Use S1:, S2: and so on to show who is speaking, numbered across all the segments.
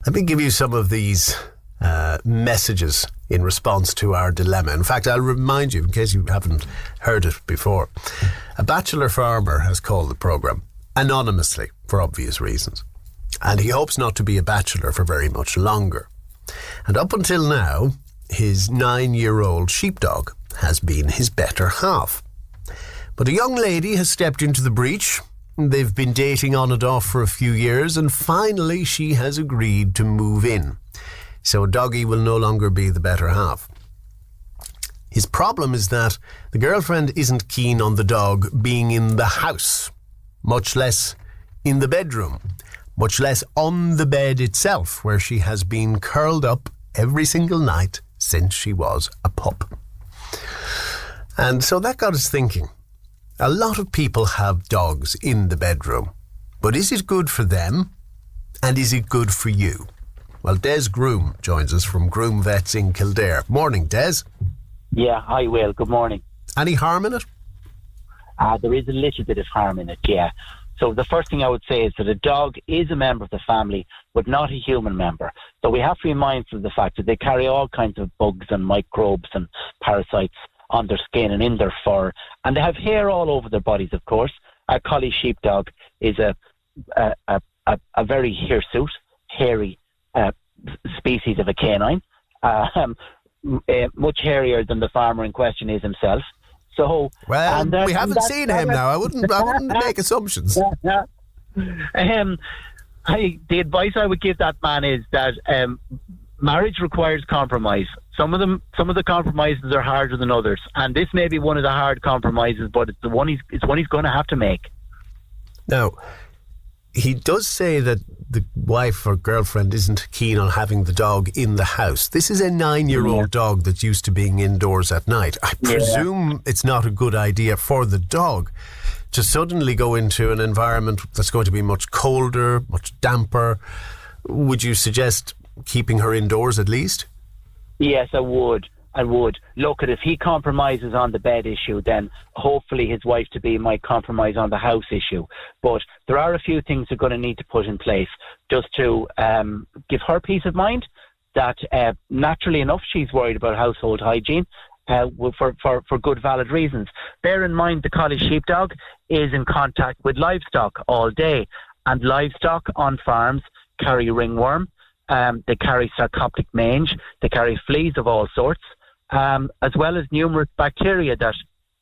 S1: Let me give you some of these messages in response to our dilemma. In fact, I'll remind you, in case you haven't heard it before, a bachelor farmer has called the programme anonymously for obvious reasons. And he hopes not to be a bachelor for very much longer. And up until now, his 9-year-old sheepdog has been his better half. But a young lady has stepped into the breach. They've been dating on and off for a few years, and finally she has agreed to move in. So Doggy will no longer be the better half. His problem is that the girlfriend isn't keen on the dog being in the house, much less in the bedroom, much less on the bed itself, where she has been curled up every single night since she was a pup. And so that got us thinking. A lot of people have dogs in the bedroom, but is it good for them? And is it good for you? Well, Des Groom joins us from Groom Vets in Kildare. Morning, Des.
S2: Yeah, hi Will, good morning.
S1: Any harm in it?
S2: There is a little bit of harm in it, yeah. So the first thing I would say is that a dog is a member of the family, but not a human member. So we have to be mindful of the fact that they carry all kinds of bugs and microbes and parasites on their skin and in their fur. And they have hair all over their bodies, of course. Our collie sheepdog is a very hirsute, hairy species of a canine, much hairier than the farmer in question is himself. So,
S1: well, we haven't seen him now. I wouldn't make assumptions.
S2: The advice I would give that man is that marriage requires compromise. Some of the compromises are harder than others, and this may be one of the hard compromises, but it's one he's going to have to make.
S1: Now, he does say that the wife or girlfriend isn't keen on having the dog in the house. This is a 9-year-old dog that's used to being indoors at night. I presume it's not a good idea for the dog to suddenly go into an environment that's going to be much colder, much damper. Would you suggest keeping her indoors at least?
S2: Yes, I would. Look, if he compromises on the bed issue, then hopefully his wife-to-be might compromise on the house issue. But there are a few things they're going to need to put in place just to give her peace of mind that naturally enough she's worried about household hygiene for good valid reasons. Bear in mind the collie sheepdog is in contact with livestock all day, and livestock on farms carry ringworm, they carry sarcoptic mange, they carry fleas of all sorts, as well as numerous bacteria that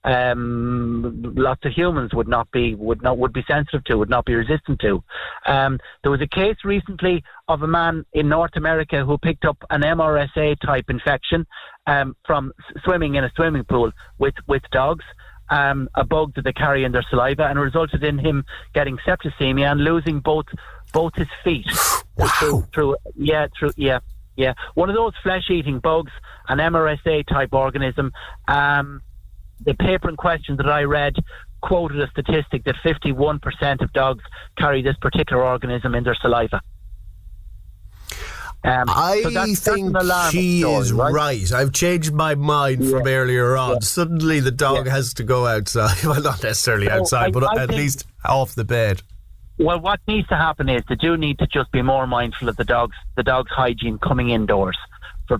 S2: lots of humans would be sensitive to, would not be resistant to. There was a case recently of a man in North America who picked up an MRSA type infection from swimming in a swimming pool with dogs, a bug that they carry in their saliva, and resulted in him getting septicemia and losing both his feet.
S1: Wow.
S2: Through one of those flesh-eating bugs, an MRSA type organism. The paper in question that I read quoted a statistic that 51% of dogs carry this particular organism in their saliva.
S1: I think she is right. I've changed my mind from earlier on. Suddenly the dog has to go outside. Well, not necessarily outside, but at least off the bed.
S2: Well, what needs to happen is they do need to just be more mindful of the dog's hygiene coming indoors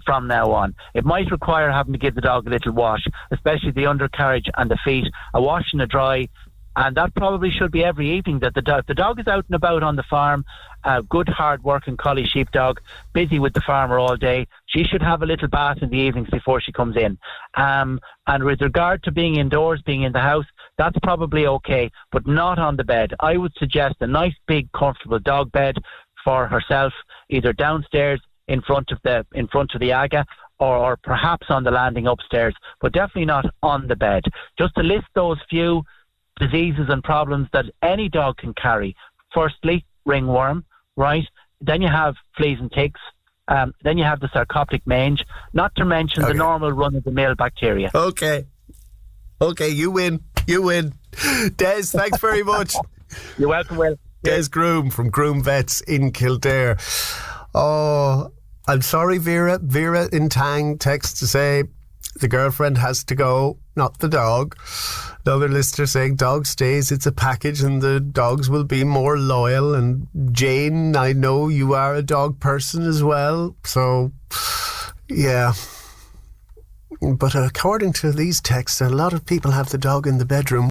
S2: from now on. It might require having to give the dog a little wash, especially the undercarriage and the feet, a wash and a dry, and that probably should be every evening. That the dog is out and about on the farm, a good hard working collie sheepdog, busy with the farmer all day. She should have a little bath in the evenings before she comes in. And with regard to being indoors, being in the house, that's probably okay, but not on the bed. I would suggest a nice big comfortable dog bed for herself, either downstairs in front of the AGA or perhaps on the landing upstairs, but definitely not on the bed. Just to list those few diseases and problems that any dog can carry. Firstly, ringworm, right? Then you have fleas and ticks. Then you have the sarcoptic mange, not to mention the normal run-of-the-mill bacteria.
S1: Okay, you win. Des, thanks very much.
S2: You're welcome, Will.
S1: Des Groom from Groom Vets in Kildare. Oh, I'm sorry, Vera. Vera in Tang texts to say the girlfriend has to go. not the dog. Another listener saying dog stays, it's a package and the dogs will be more loyal. And Jane, I know you are a dog person as well. So, yeah. But according to these texts, a lot of people have the dog in the bedroom.